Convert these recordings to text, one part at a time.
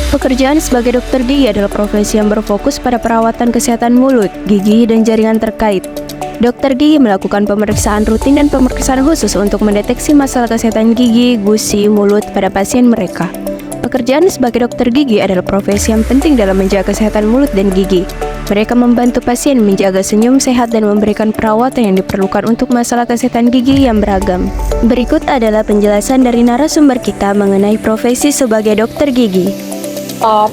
Pekerjaan sebagai dokter gigi adalah profesi yang berfokus pada perawatan kesehatan mulut, gigi, dan jaringan terkait. Dokter gigi melakukan pemeriksaan rutin dan pemeriksaan khusus untuk mendeteksi masalah kesehatan gigi, gusi, mulut pada pasien mereka. Pekerjaan sebagai dokter gigi adalah profesi yang penting dalam menjaga kesehatan mulut dan gigi. Mereka membantu pasien menjaga senyum sehat dan memberikan perawatan yang diperlukan untuk masalah kesehatan gigi yang beragam. Berikut adalah penjelasan dari narasumber kita mengenai profesi sebagai dokter gigi.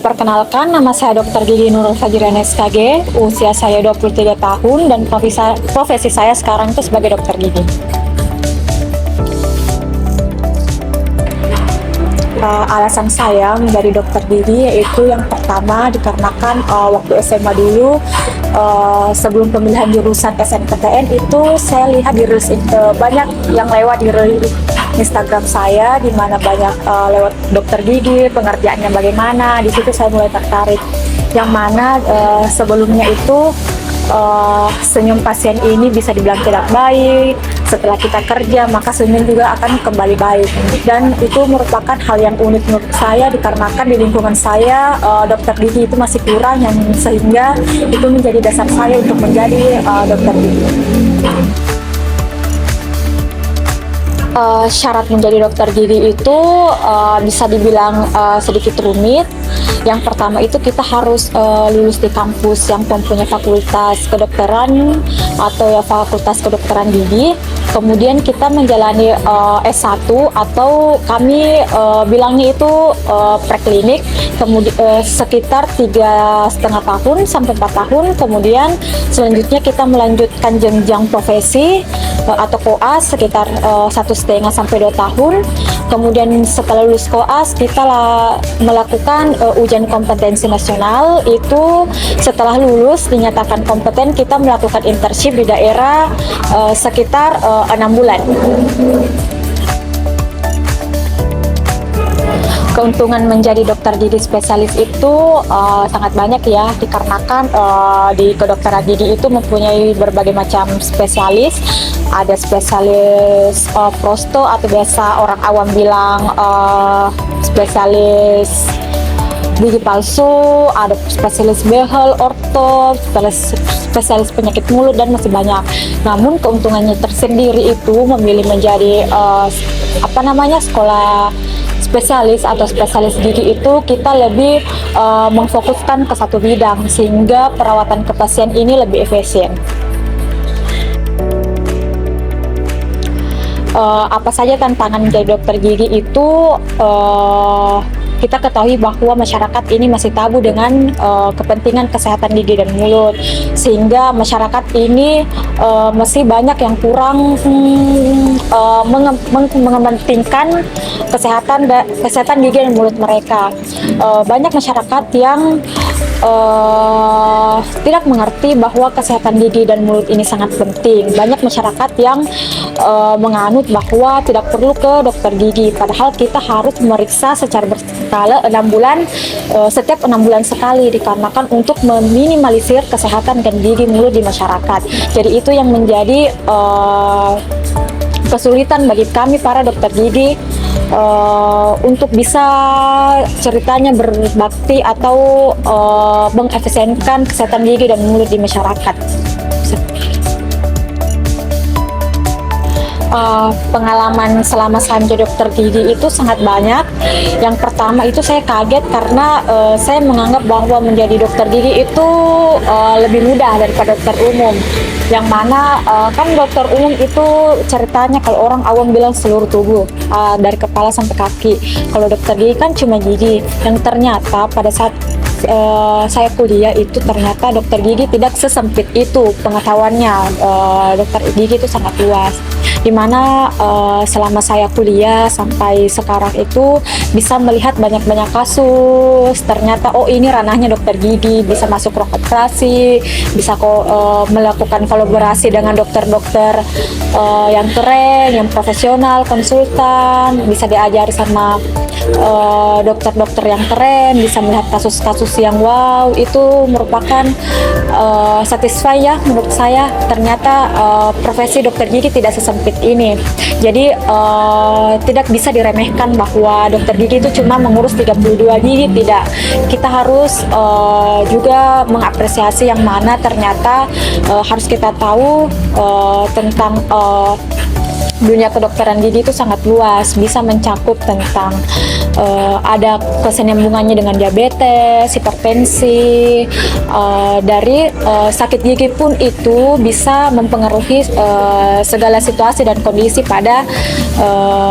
Perkenalkan, nama saya Dr. Gigi Nurul Fajrian SKG, usia saya 23 tahun dan profesi saya sekarang itu sebagai dokter gigi. Alasan saya menjadi dokter gigi yaitu yang pertama dikarenakan waktu SMA dulu sebelum pemilihan jurusan SNPTN itu saya lihat di reels banyak yang lewat di Instagram saya, di mana banyak lewat dokter gigi, pengerjaannya bagaimana. Di situ saya mulai tertarik. Yang mana sebelumnya itu senyum pasien ini bisa dibilang tidak baik. Setelah kita kerja, maka senyum juga akan kembali baik. Dan itu merupakan hal yang unik menurut saya, dikarenakan di lingkungan saya dokter gigi itu masih kurang, yang sehingga itu menjadi dasar saya untuk menjadi dokter gigi. Syarat menjadi dokter gigi itu bisa dibilang sedikit rumit. Yang pertama itu kita harus lulus di kampus yang mempunyai fakultas kedokteran atau ya fakultas kedokteran gigi. Kemudian kita menjalani S1 atau kami bilangnya itu preklinik, kemudian sekitar 3,5 tahun sampai 4 tahun. Kemudian selanjutnya kita melanjutkan jenjang profesi atau koas sekitar 1,5 sampai 2 tahun. Kemudian setelah lulus koas kita melakukan ujian kompetensi nasional. Itu setelah lulus dinyatakan kompeten, kita melakukan internship di daerah sekitar 6 bulan. Keuntungan menjadi dokter gigi spesialis itu sangat banyak ya, dikarenakan di kedokteran gigi itu mempunyai berbagai macam spesialis. Ada spesialis prosto atau biasa orang awam bilang spesialis gigi palsu, ada spesialis behel, orto, spesialis penyakit mulut, dan masih banyak. Namun keuntungannya tersendiri itu memilih menjadi sekolah spesialis atau spesialis gigi itu kita lebih memfokuskan ke satu bidang, sehingga perawatan ke pasien ini lebih efisien. Apa saja tantangan menjadi dokter gigi itu? Kita ketahui bahwa masyarakat ini masih tabu dengan kepentingan kesehatan gigi dan mulut, sehingga masyarakat ini masih banyak yang kurang mengepentingkan kesehatan gigi dan mulut mereka. Banyak masyarakat yang tidak mengerti bahwa kesehatan gigi dan mulut ini sangat penting. Banyak masyarakat yang menganut bahwa tidak perlu ke dokter gigi, padahal kita harus memeriksa secara berkala 6 bulan, setiap 6 bulan sekali, dikarenakan untuk meminimalisir kesehatan dan gigi mulut di masyarakat. Jadi itu yang menjadi kesulitan bagi kami para dokter gigi untuk bisa ceritanya berbakti atau mengefisienkan kesehatan gigi dan mulut di masyarakat. Pengalaman selama saya menjadi dokter gigi itu sangat banyak. Yang pertama itu saya kaget karena saya menganggap bahwa menjadi dokter gigi itu lebih mudah daripada dokter umum. Yang mana kan dokter umum itu ceritanya kalau orang awam bilang seluruh tubuh, dari kepala sampai kaki. Kalau dokter gigi kan cuma gigi. Yang ternyata pada saat saya kuliah itu ternyata dokter gigi tidak sesempit itu pengetahuannya. Dokter gigi itu sangat luas, dimana selama saya kuliah sampai sekarang itu bisa melihat banyak kasus. Ternyata oh ini ranahnya dokter gigi, bisa masuk ruang operasi, bisa melakukan kolaborasi dengan dokter-dokter yang keren, yang profesional, konsultan, bisa diajari sama dokter-dokter yang keren, bisa melihat kasus-kasus profesi yang wow, itu merupakan satisfy ya menurut saya. Ternyata profesi dokter gigi tidak sesempit ini. Jadi tidak bisa diremehkan bahwa dokter gigi itu cuma mengurus 32 gigi, tidak. Kita harus juga mengapresiasi yang mana ternyata harus kita tahu tentang dunia kedokteran gigi itu sangat luas, bisa mencakup tentang ada kesinambungannya dengan diabetes, hipertensi, dari sakit gigi pun itu bisa mempengaruhi segala situasi dan kondisi pada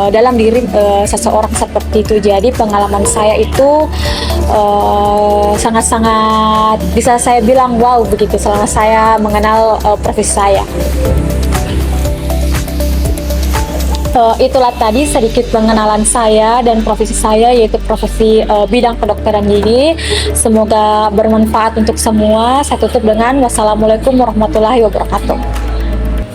dalam diri seseorang seperti itu. Jadi pengalaman saya itu sangat-sangat bisa saya bilang wow begitu selama saya mengenal profesi saya. Itulah tadi sedikit pengenalan saya dan profesi saya, yaitu profesi bidang kedokteran gigi. Semoga bermanfaat untuk semua. Saya tutup dengan wassalamualaikum warahmatullahi wabarakatuh.